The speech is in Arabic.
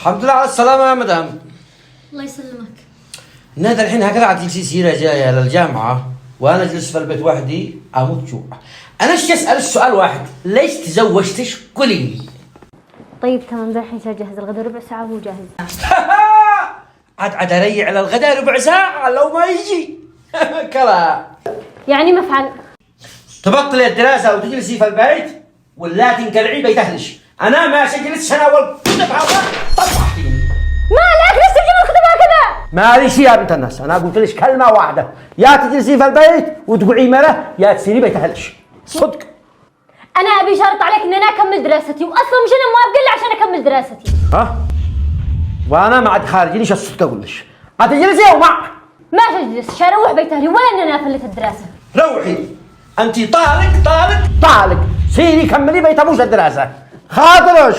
الحمد لله على السلامة يا مدام. الله يسلمك. نادى الحين هكذا عاد سيرة جاية للجامعة وأنا أجلس في البيت وحدي أموت جوع. أنا ايش أسأل السؤال واحد، ليش تزوجتش؟ قولي لي. طيب تمام، ذا الحين سأجهز الغداء ربع ساعة وهو جاهز. عاد أريح على الغداء ربع ساعة لو ما يجي. كلا. يعني ما افعل؟ تبطلي الدراسة وتجلسي في البيت ولا تنقلعي بيت أهلش. أنا ما أجلس سنة والطبعة طبعتيني. مالك ليش تجيب الخطب هكذا؟ مالي شيء يا بنت الناس، أنا قلت لك كلمة واحدة، يا تجلسي في البيت وتقعي مرة يا تسيري بيت أهلش. صدق. أنا أبي شرط عليك إن أنا أكمل دراستي، وأصلا مش أنا موافقة إلا عشان أكمل دراستي. ها؟ وأنا ما عاد خارجينيش الصدق أقول لك. هتجلسي ومع؟ ما أجلس، مش أروح بيت أهلي ولا إن أنا أفلت الدراسة. روحي. أنت طالق. سيري كملي بيت أبوش الدراسة. خاطرش.